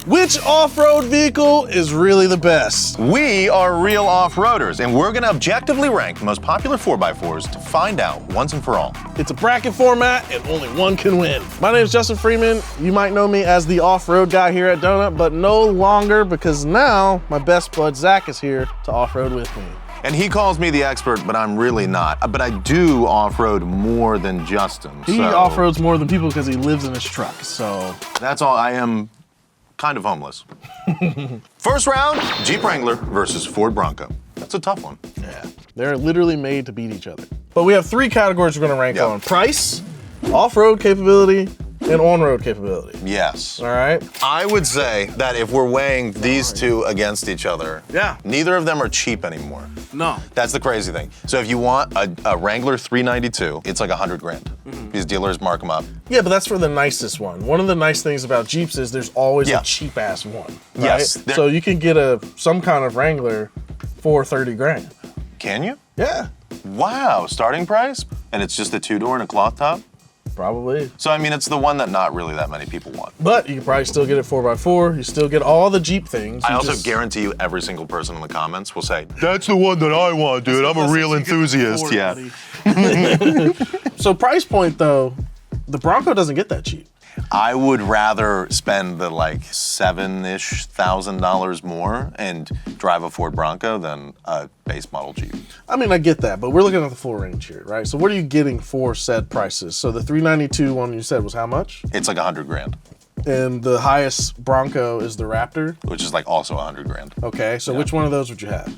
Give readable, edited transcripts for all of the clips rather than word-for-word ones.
Which off-road vehicle is really the best? We are real off-roaders, and we're gonna objectively rank the most popular 4x4s to find out once and for all. It's a bracket format, and only one can win. My name is Justin Freeman. You might know me as the off-road guy here at Donut, but no longer, because now my best bud Zach is here to off-road with me. And he calls me the expert, but I'm really not. But I do off-road more than Justin. He off-roads more than people because he lives in his truck, so. That's all. I am kind of homeless. First round, Jeep Wrangler versus Ford Bronco. That's a tough one. Yeah, they're literally made to beat each other. But we have three categories we're gonna rank on: price, off-road capability, and on-road capability. Yes. All right. I would say that if we're weighing these two against each other, yeah, neither of them are cheap anymore. No. That's the crazy thing. So if you want a Wrangler 392, it's like 100 grand. These dealers mark them up. Yeah, but that's for the nicest one. One of the nice things about Jeeps is there's always a cheap ass one. Right? Yes. So you can get some kind of Wrangler for 30 grand. Can you? Yeah. Wow, starting price? And it's just a two-door and a cloth top? Probably. So, I mean, it's the one that not really that many people want. But you can probably still get it 4x4. You still get all the Jeep things. I also guarantee you every single person in the comments will say, that's the one that I want, dude. I'm a real enthusiast. Yeah. So price point, though, the Bronco doesn't get that cheap. I would rather spend the like $7,000-ish more and drive a Ford Bronco than a base model Jeep. I mean, I get that, but we're looking at the full range here, right? So what are you getting for said prices? So the 392 one you said was how much? It's like 100 grand. And the highest Bronco is the Raptor? Which is like also 100 grand. Okay, so which one of those would you have?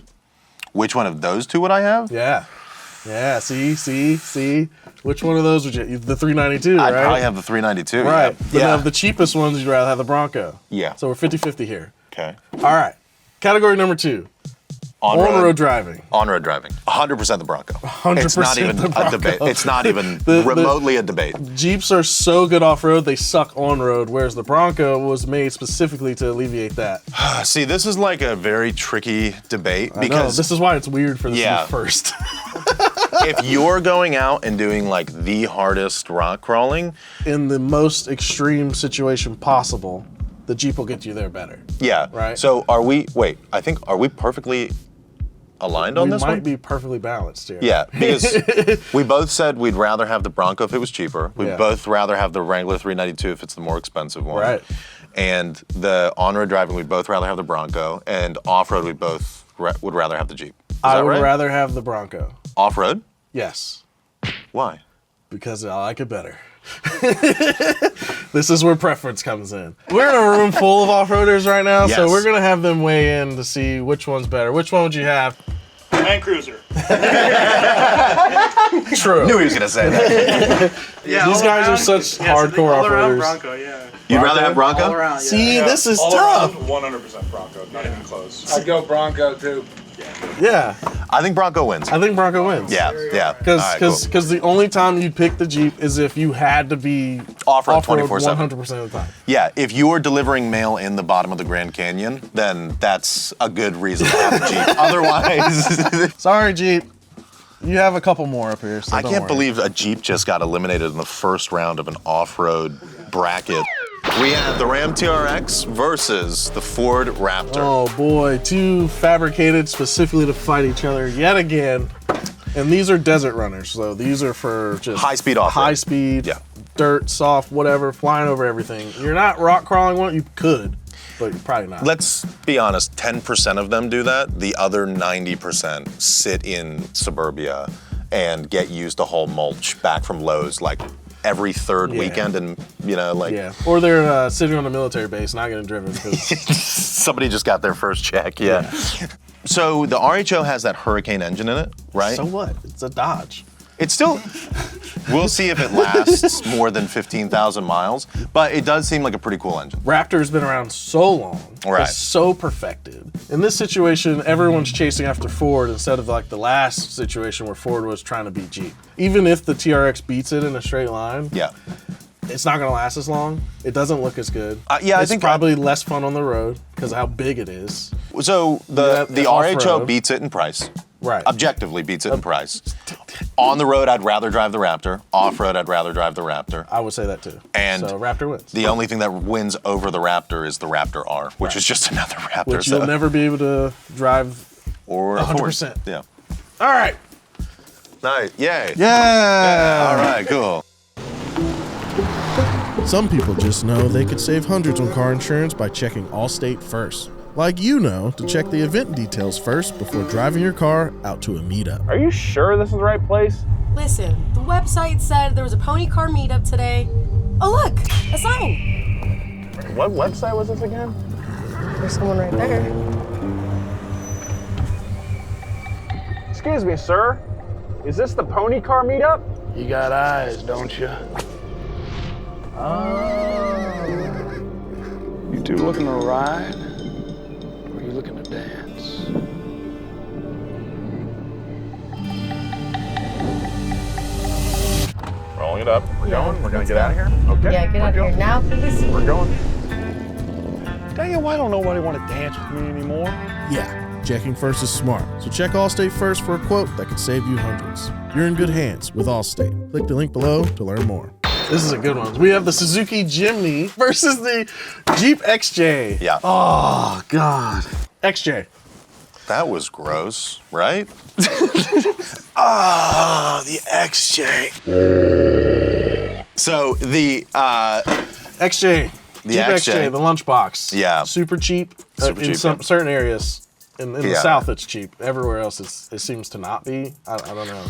Which one of those two would I have? Yeah. Yeah, see? Which one of those would you, the 392, right? I'd probably have the 392. Right. But now the cheapest ones, you'd rather have the Bronco. Yeah. So we're 50-50 here. Okay. All right. Category number 2. On-road driving. On-road driving. 100% the Bronco. 100% It's not even a debate. It's not even remotely a debate. Jeeps are so good off-road, they suck on-road, whereas the Bronco was made specifically to alleviate that. See, this is like a very tricky debate because this is why it's weird for this to be first. If you're going out and doing like the hardest rock crawling in the most extreme situation possible, the Jeep will get you there better. Yeah. Right. So are we perfectly aligned on this one? We might be perfectly balanced here. Yeah, because we both said we'd rather have the Bronco if it was cheaper. We'd both rather have the Wrangler 392 if it's the more expensive one. Right. And the on-road driving, we'd both rather have the Bronco. And off-road, we both would rather have the Jeep. I would rather have the Bronco. Off-road? Yes. Why? Because I like it better. This is where preference comes in. We're in a room full of off-roaders right now, so we're gonna have them weigh in to see which one's better. Which one would you have? Land Cruiser. True. Knew he was gonna say that. Yeah, these guys are such hardcore off-roaders. Bronco, yeah. You'd rather have Bronco? All around, yeah. See, this is all tough. Around, 100% Bronco, not even close. I'd go Bronco too. Yeah. I think Bronco wins. I think Bronco wins. Yeah. Because the only time you'd pick the Jeep is if you had to be off-road 24/7 100% 100% of the time. Yeah, if you are delivering mail in the bottom of the Grand Canyon, then that's a good reason to have a Jeep. Otherwise... Sorry, Jeep. You have a couple more up here, so I don't can't worry. believe a Jeep just got eliminated in the first round of an off-road bracket. We have the Ram TRX versus the Ford Raptor. Oh boy, two fabricated specifically to fight each other yet again. And these are desert runners, so these are for just high-speed off-road. High speed, dirt, soft, whatever, flying over everything. You're not rock crawling one, you could, but you're probably not. Let's be honest, 10% of them do that. The other 90% sit in suburbia and get used to haul mulch back from Lowe's like every third weekend, and or they're sitting on a military base not getting driven because somebody just got their first check. So the RHO has that Hurricane engine in it, right? So what? It's a Dodge. It's still, we'll see if it lasts more than 15,000 miles, but it does seem like a pretty cool engine. Raptor's been around so long. Right. It's so perfected. In this situation, everyone's chasing after Ford instead of like the last situation where Ford was trying to beat Jeep. Even if the TRX beats it in a straight line, it's not gonna last as long. It doesn't look as good. I think probably less fun on the road because of how big it is. So the RHO beats it in price. Right. Objectively beats it in price. On the road, I'd rather drive the Raptor. Off-road, I'd rather drive the Raptor. I would say that too. And so Raptor wins. The only thing that wins over the Raptor is the Raptor R, which is just another Raptor. Which you'll never be able to drive or 100%. Yeah. All right. Nice. Yay. Yeah. All right, cool. Some people just know they could save hundreds on car insurance by checking Allstate first. Like you know to check the event details first before driving your car out to a meetup. Are you sure this is the right place? Listen, the website said there was a pony car meetup today. Oh look, a sign. What website was this again? There's someone right there. Excuse me, sir. Is this the pony car meetup? You got eyes, don't you? Oh. You two looking to ride? Or are you looking to dance? Rolling it up. We're going. We're gonna get out of here. Okay. Yeah, get out of here now, please. We're going. Dang it, why don't nobody want to dance with me anymore? Yeah, checking first is smart. So check Allstate first for a quote that could save you hundreds. You're in good hands with Allstate. Click the link below to learn more. This is a good one. We have the Suzuki Jimny versus the Jeep XJ. Yeah. Oh, God. XJ. That was gross, right? Ah, the XJ. So the XJ. The Jeep XJ. the lunchbox. Yeah. Super cheap. Super in cheap, some yeah. certain areas. In the Yeah. South, it's cheap. Everywhere else, it seems to not be. I don't know.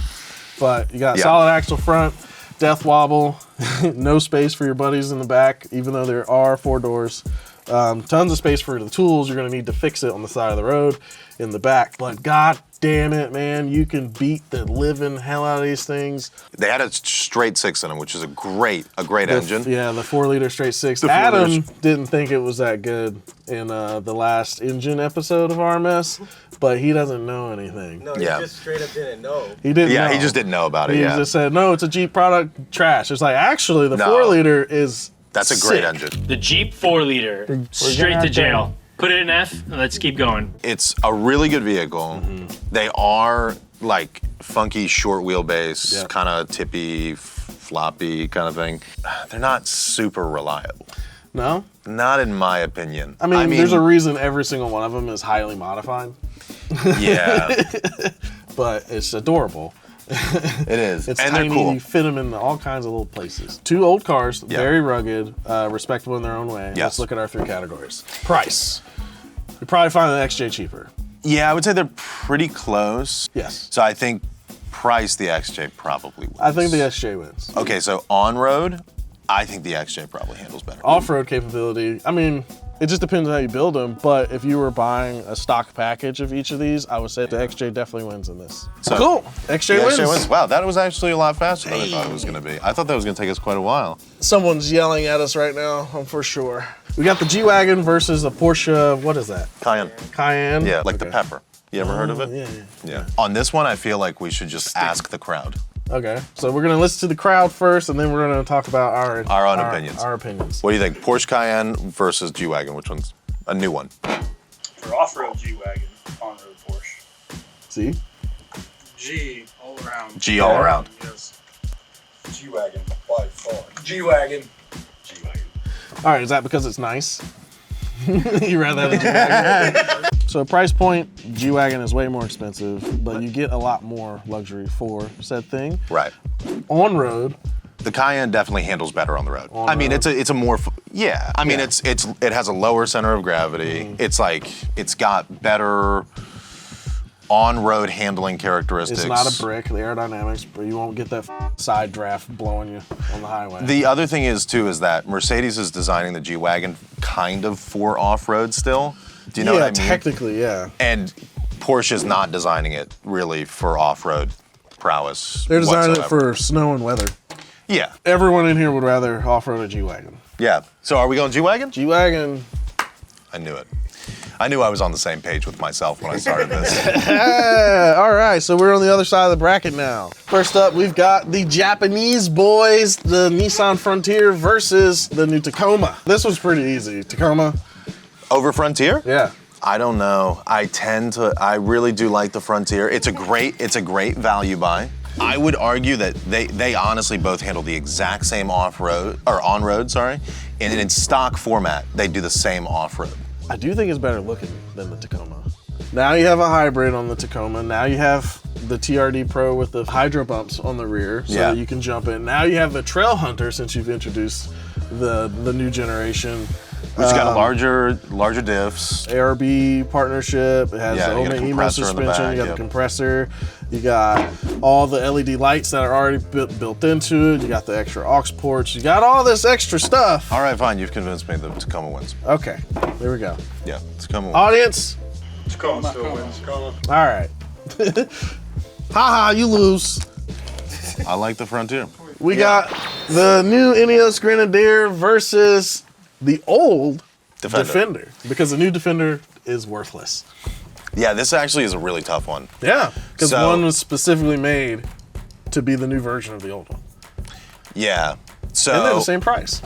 But you got Yeah. solid axle front, death wobble, no space for your buddies in the back, even though there are 4 doors. Tons of space for the tools. You're going to need to fix it on the side of the road in the back. But God damn it, man, you can beat the living hell out of these things. They had a straight 6 in them, which is a great engine. Yeah, the 4-liter straight 6. The 4 Adam liters. didn't think it was that good in the last engine episode of RMS, but he doesn't know anything. No, he Yeah. just straight up didn't know. He didn't Yeah, know. he just didn't know about it. He Yeah, just said, no, it's a Jeep product, trash. It's like, actually, the No. 4-liter is that's a great sick. engine. The Jeep 4-liter, straight to jail. Put it in F, and let's keep going. It's a really good vehicle. Mm-hmm. They are like funky short wheelbase, Yeah. kind of tippy, floppy kind of thing. They're not super reliable. No? Not in my opinion. I mean, there's a reason every single one of them is highly modified, Yeah, but it's adorable. it is. It's and tiny, they're cool. you fit them in all kinds of little places. 2 old cars, Yeah. very rugged, respectable in their own way. Yes. Let's look at our 3 categories. Price. You probably find the XJ cheaper. Yeah, I would say they're pretty close. Yes. So I think price the XJ probably wins. I think the XJ wins. Okay, so on road, I think the XJ probably handles better. Off-road capability, I mean, it just depends on how you build them, but if you were buying a stock package of each of these, I would say the XJ definitely wins in this. So, Cool. XJ The wins. XJ wins. Wow, that was actually a lot faster than I thought it was going to be. I thought that was going to take us quite a while. Someone's yelling at us right now, I'm for sure. We got the G-Wagon versus the Porsche, what is that? Cayenne. Cayenne? Yeah, like the Okay. pepper. You ever heard of it? Yeah. Yeah. On this one, I feel like we should just ask the crowd. Okay, so we're gonna listen to the crowd first, and then we're gonna talk about our own opinions. Our opinions. What do you think? Porsche Cayenne versus G-Wagon. Which one's a new one? For off-road G-Wagon, on-road Porsche. See? G all around. G all around. Yes. G-Wagon by far. G-Wagon. G-Wagon. All right, is that because it's nice? You rather have a G-Wagon? So price point, G-Wagon is way more expensive, but you get a lot more luxury for said thing. Right. On road, The Cayenne definitely handles better on the road. On I mean, road. it's a more yeah. I mean, Yeah. it has a lower center of gravity. It's like it's got better on-road handling characteristics. it's not a brick, the aerodynamics, but you won't get that side draft blowing you on the highway. The other thing is too is that Mercedes is designing the G-Wagon kind of for off-road still. Do you know what I mean? Technically, yeah. And Porsche is not designing it really for off-road prowess. They're designing it whatsoever. for snow and weather. Yeah, Everyone in here would rather off-road a G-Wagon. yeah. So are we going G-Wagon? G-Wagon, I knew it. I knew I was on the same page with myself when I started this. yeah, all right, so we're on the other side of the bracket now. First up, we've got the Japanese boys, the Nissan Frontier versus the new Tacoma. This was pretty easy. Tacoma, Over Frontier? yeah. I don't know. I really do like the Frontier. It's a great value buy. I would argue that they honestly both handle the exact same off-road, or on-road, sorry, and in stock format, they do the same off-road. I do think it's better looking than the Tacoma. Now you have a hybrid on the Tacoma. Now you have the TRD Pro with the hydro bumps on the rear so that you can jump in. Now you have the Trail Hunter since you've introduced the new generation. Which got larger diffs. ARB partnership. It has the Omega Emo suspension. You got the compressor. You got all the LED lights that are already built into it. You got the extra aux ports. You got all this extra stuff. All right, fine. You've convinced me the Tacoma wins. Okay, there we go. Yeah, Tacoma wins. Audience. Tacoma still wins. Tacoma. All right. Haha, you lose. I like the Frontier. We got the new Ineos Grenadier versus the old Defender. Because the new Defender is worthless. Yeah, this actually is a really tough one. Yeah, because one was specifically made to be the new version of the old one. Yeah, so... And they're the same price.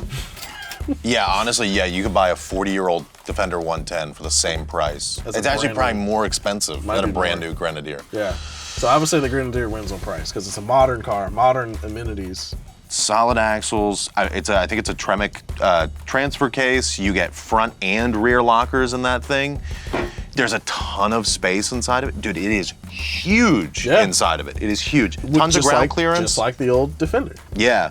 Yeah, honestly, yeah, you could buy a 40-year-old Defender 110 for the same price. It's actually probably more expensive than a brand new Grenadier. Yeah, so I would say the Grenadier wins on price because it's a modern car, modern amenities. Solid axles. I think it's a Tremec transfer case. You get front and rear lockers in that thing. There's a ton of space inside of it. Dude, it is huge inside of it. It is huge. Tons of ground clearance. Just like the old Defender. Yeah.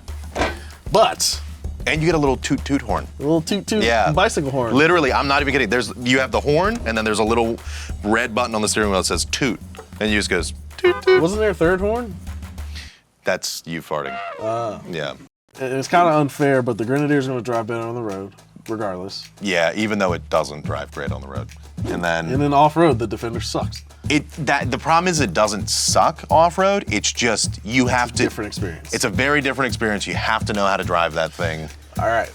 But... And you get a little toot horn. A little toot bicycle horn. Literally, I'm not even kidding. You have the horn, and then there's a little red button on the steering wheel that says toot. And you just goes toot toot. Wasn't there a third horn? That's you farting. Yeah. It's kind of unfair, but the Grenadier's going to drive better on the road, regardless. Yeah, even though it doesn't drive great on the road. And then off-road, the Defender sucks. The problem is it doesn't suck off-road. It's just it's a different experience. It's a very different experience. You have to know how to drive that thing. All right.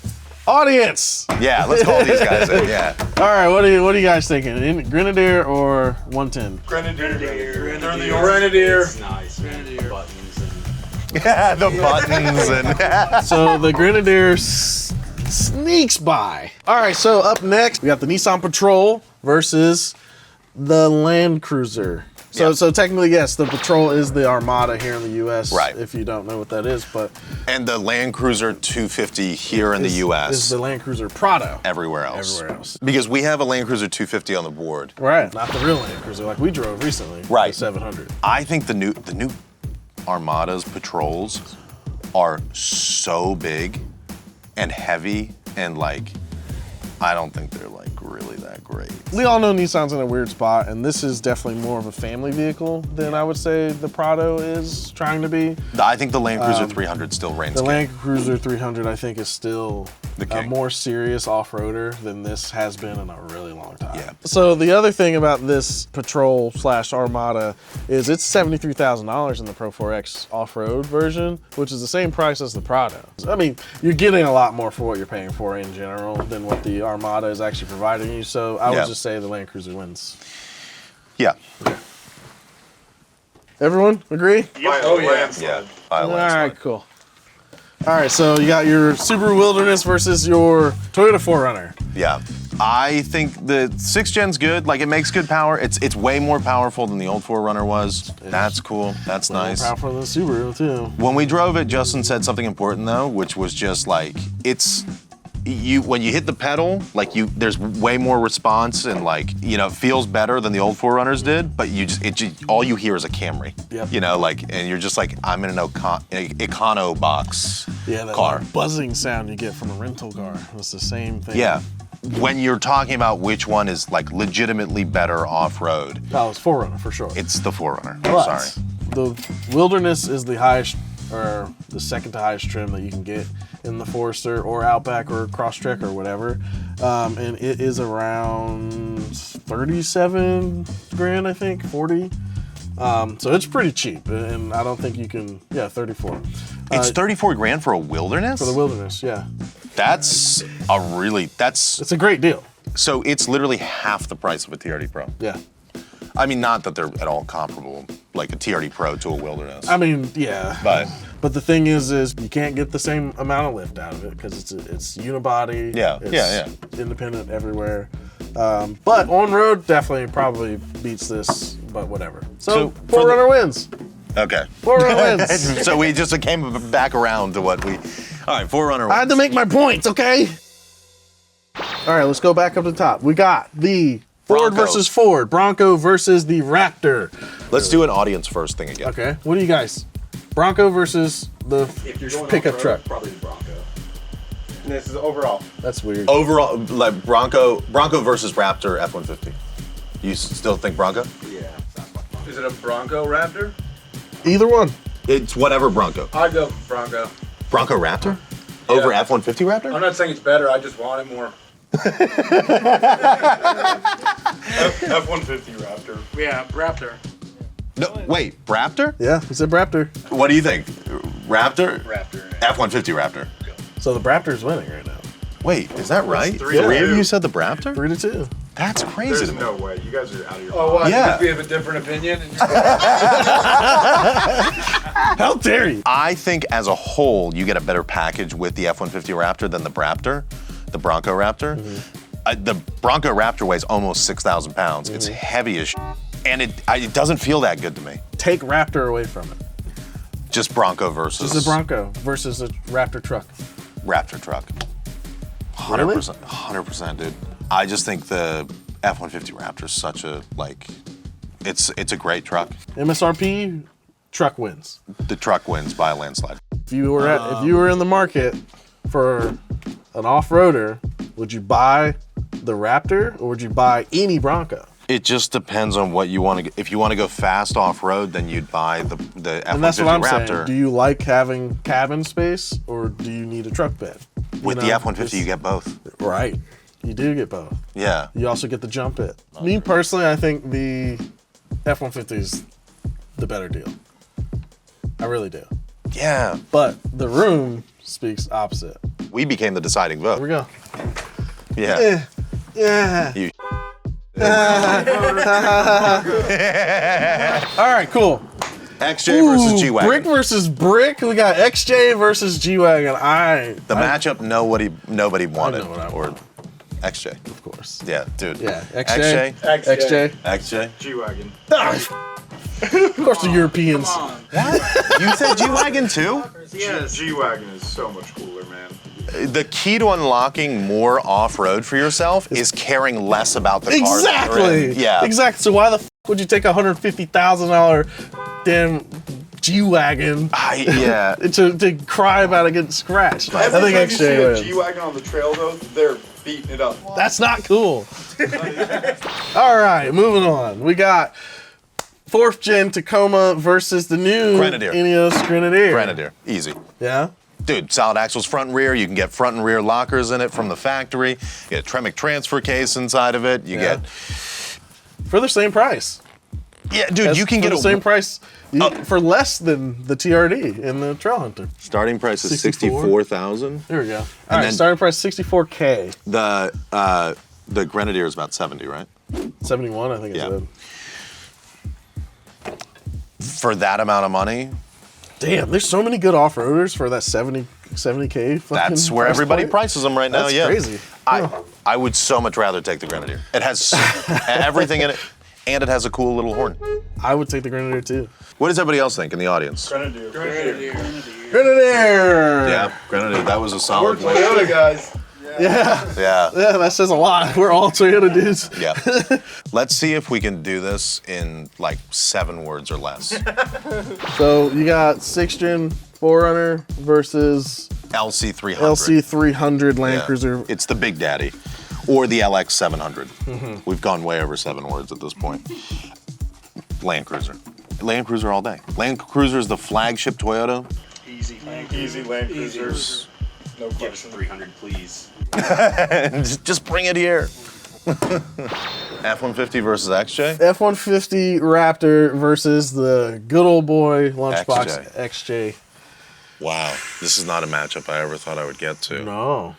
Audience! Yeah, let's call these guys in, yeah. All right, what are you guys thinking? Grenadier or 110? Grenadier. They're the Grenadier. It's nice, man. The buttons and... Yeah, the buttons and... So the Grenadier sneaks by. All right, so up next, we got the Nissan Patrol versus the Land Cruiser. So technically, yes, the Patrol is the Armada here in the U.S. Right. If you don't know what that is, but and the Land Cruiser 250 here in the U.S. is the Land Cruiser Prado. Everywhere else. Everywhere else. Because we have a Land Cruiser 250 on the board. Right. Not the real Land Cruiser like we drove recently. Right. The 700. I think the new Armadas Patrols are so big and heavy and I don't think they're really that great. We all know Nissan's in a weird spot, and this is definitely more of a family vehicle than I would say the Prado is trying to be. I think the Land Cruiser 300 still reigns The king. Land Cruiser 300, I think, is still a more serious off-roader than this has been in a really long time. Yeah. So the other thing about this Patrol / Armada is it's $73,000 in the Pro 4X off-road version, which is the same price as the Prado. I mean, you're getting a lot more for what you're paying for in general than what the Armada is actually providing you. So I would just say the Land Cruiser wins. Yeah. Everyone agree? Yep. Oh yeah. Yeah. All right, cool. All right, so you got your Subaru Wilderness versus your Toyota 4Runner. Yeah. I think the 6th gen's good. It makes good power. It's way more powerful than the old 4Runner was. That's cool. That's nice. More powerful than the Subaru too. When we drove it, Justin said something important though, which was just when you hit the pedal, there's way more response and it feels better than the old 4Runners did, but all you hear is a Camry. Yep. And you're just I'm in an econo box car. That buzzing sound you get from a rental car. It's the same thing. Yeah. When you're talking about which one is legitimately better off-road. Oh, it's 4Runner for sure. It's the 4Runner. But Sorry. The Wilderness is the highest, or the second to highest trim that you can get in the Forester or Outback or Crosstrek or whatever. And it is around 37 grand, I think, 40. So it's pretty cheap, and I don't think you can, 34. It's 34 grand for a Wilderness? For the Wilderness, yeah. That's it's a great deal. So it's literally half the price of a TRD Pro. Yeah. I mean, not that they're at all comparable, like a TRD Pro to a Wilderness. I mean, yeah. But the thing is you can't get the same amount of lift out of it because it's unibody. Yeah, It's independent everywhere. But on road, definitely probably beats this, but whatever. So 4Runner wins. Okay. 4Runner wins. So we just came back around to what we. All right, 4Runner wins. I had to make my points, okay? All right, let's go back up to the top. We got the Ford Bronco. versus Ford, Bronco versus the Raptor. Let's do an audience first thing again. Okay, what do you guys? Bronco versus the If you're going pickup off-road, truck. probably the Bronco. And this is overall. That's weird. Overall, like Bronco versus Raptor F-150. You still think Bronco? Yeah. Is it a Bronco Raptor? Either one. It's whatever Bronco. I'd go Bronco. Bronco Raptor? Over F-150 Raptor? I'm not saying it's better, I just want it more. F-150 Raptor. Yeah, Raptor. No, wait, Raptor? Yeah, he said Raptor. What do you think? Raptor? Raptor. F-150 Raptor. So the Raptor's winning right now. Wait, is that right? 3-2. Three of you said the Raptor? 3-2. That's crazy There's to me. no way. You guys are out of your Oh, what? Yeah. Because we have a different opinion. And How dare you? I think as a whole, you get a better package with the F-150 Raptor than the Raptor, the Bronco Raptor. The Bronco Raptor weighs almost 6,000 pounds. It's heavy as and it doesn't feel that good to me. Take Raptor away from it. Just Bronco versus Just a Bronco versus a Raptor truck. Raptor truck. 100%, 100%, dude. I just think the F-150 Raptor is such a, like, it's a great truck. MSRP, truck wins. The truck wins by a landslide. If you were in the market for an off-roader, would you buy the Raptor or would you buy any Bronco? It just depends on what you want to. If you want to go fast off-road, then you'd buy the F-150 And that's what I'm Raptor. saying. Do you like having cabin space or do you need a truck bed? With the F-150, you get both. Right. You do get both. Yeah. You also get the jump it. Me personally, I think the F-150 is the better deal. I really do. Yeah. But the room speaks opposite. We became the deciding Here vote. we go. Yeah. Yeah. You. All right, cool. XJ versus G-Wagon. Brick versus brick. We got XJ versus G-Wagon. The matchup nobody wanted. know what I or want. XJ. Of course. Yeah, dude. Yeah, XJ. XJ. XJ. G-Wagon. Of course, the Europeans. You said G-Wagon too? Yes. G-Wagon is so much cooler, man. The key to unlocking more off-road for yourself is caring less about the car that you're in. Exactly. Yeah. Exactly. So why the would you take a $150,000 damn G-Wagon Yeah. to cry about it getting scratched? I Every think time you see XJ a wins. G-Wagon on the trail, though, they're beating it up. That's not cool. All right, moving on. We got 4th gen Tacoma versus the new Grenadier. Ineos Grenadier. Grenadier. Easy. Yeah. Dude, solid axles front and rear. You can get front and rear lockers in it from the factory. You get a Tremec transfer case inside of it. You Yeah. get... For the same price. Yeah, dude, you can for get the same price for less than the TRD in the Trailhunter. Starting price is 64. 64,000. There we go. All right, then- starting price $64K. The Grenadier is about 70, right? 71, I think it Yeah. said. For that amount of money, Damn, there's so many good off-roaders for that 70K. Fucking that's where price everybody point. prices them right now. That's Yeah, crazy. I would so much rather take the Grenadier. It has everything in it, and it has a cool little horn. I would take the Grenadier too. What does everybody else think in the audience? Grenadier. Grenadier! Yeah, Grenadier. That was a solid We're one. Toyota guys. Yeah. Yeah, Yeah, that says a lot. We're all Toyota dudes. yeah. Let's see if we can do this in like 7 words or less. So you got 6th gen 4Runner versus LC300. LC300 Land Yeah. Cruiser. It's the Big Daddy, or the LX700. We've gone way over 7 words at this point. Land Cruiser. Land Cruiser all day. Land Cruiser is the flagship Toyota. Easy Land Cruisers. No question. 300, please. Just bring it here. F-150 versus XJ? F-150 Raptor versus the good old boy Lunchbox XJ. Wow, this is not a matchup I ever thought I would get to. No.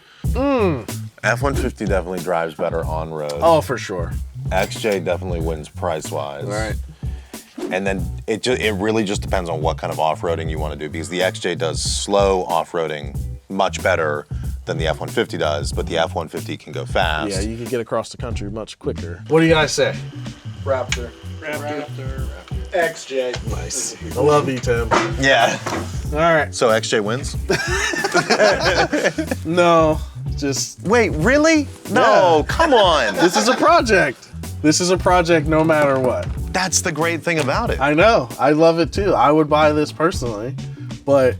F-150 definitely drives better on road. Oh, for sure. XJ definitely wins price-wise. All right. And then it really just depends on what kind of off-roading you want to do, because the XJ does slow off-roading much better than the F-150 does, but the F-150 can go fast. Yeah, you can get across the country much quicker. What do you guys say? Raptor. XJ. Nice. I love you, Tim. Yeah. All right. So XJ wins? No, just Wait, really? No, Yeah. come on. this is a project. This is a project no matter what. That's the great thing about it. I know. I love it too. I would buy this personally, but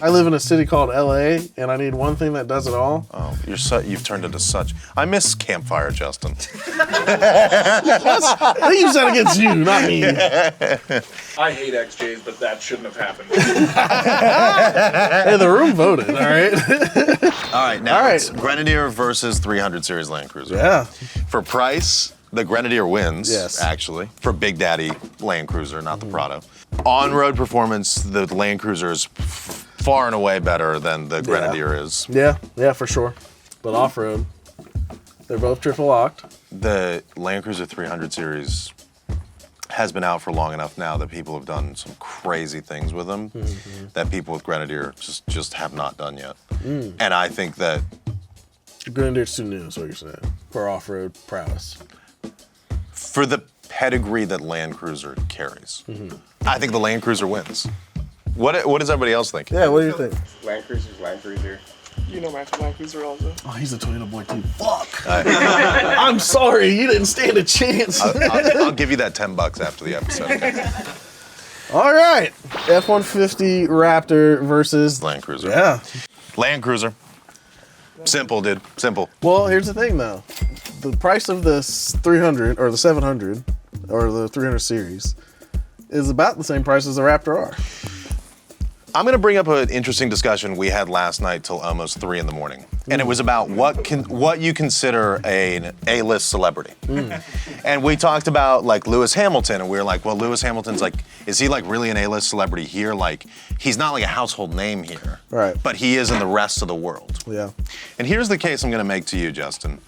I live in a city called LA and I need one thing that does it all. Oh, you've turned into such. I miss Campfire, Justin. I use that against you, not me. I hate XJs, but that shouldn't have happened. Hey, the room voted, all right? All right, now All right. it's Grenadier versus 300 Series Land Cruiser. Yeah. For price, the Grenadier wins, Yes. actually, for Big Daddy Land Cruiser, not the Prado. On-road performance, the Land Cruiser is far and away better than the Grenadier is. Yeah, for sure. But off-road, they're both triple locked. The Land Cruiser 300 Series has been out for long enough now that people have done some crazy things with them that people with Grenadier just have not done yet. And I think that Grenadier's too new, is what you're saying, for off-road prowess. for the pedigree that Land Cruiser carries, I think the Land Cruiser wins. What does everybody else think? Yeah, what do you think? Land Cruiser's Land Cruiser. You know my Land Cruiser also. Oh, he's a Toyota boy too. Fuck. I'm sorry, you didn't stand a chance. I'll give you that $10 after the episode. Okay? All right, F-150 Raptor versus Land Cruiser. Yeah. Land Cruiser. Simple, dude. Simple. Well, here's the thing though. The price of this 300 or the 700 or the 300 series is about the same price as the Raptor R. I'm going to bring up an interesting discussion we had last night till almost 3 in the morning. And it was about what you consider an A-list celebrity. And we talked about like Lewis Hamilton, and we were like, well, Lewis Hamilton's like, is he like really an A-list celebrity here? Like, he's not like a household name here. Right. But he is in the rest of the world. Yeah. And here's the case I'm going to make to you, Justin.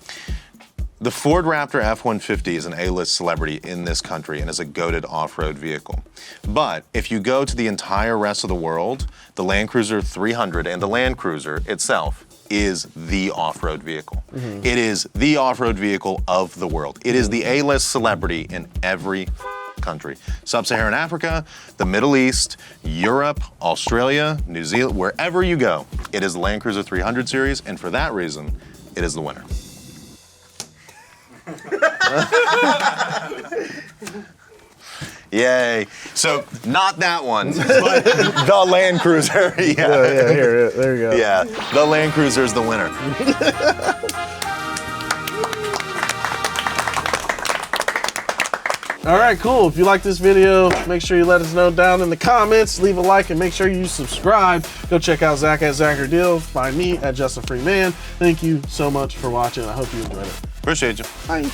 The Ford Raptor F-150 is an A-list celebrity in this country and is a goated off-road vehicle. But if you go to the entire rest of the world, the Land Cruiser 300 and the Land Cruiser itself is the off-road vehicle. It is the off-road vehicle of the world. It is the A-list celebrity in every country. Sub-Saharan Africa, the Middle East, Europe, Australia, New Zealand, wherever you go, it is the Land Cruiser 300 series, and for that reason, it is the winner. Yay. So, not that one, but the Land Cruiser. Yeah, here, there you go. Yeah, the Land Cruiser is the winner. All right, cool. If you like this video, make sure you let us know down in the comments. Leave a like and make sure you subscribe. Go check out Zach at Zachary Deal. Find me at Justin Freeman. Thank you so much for watching. I hope you enjoyed it. Appreciate you. Bye.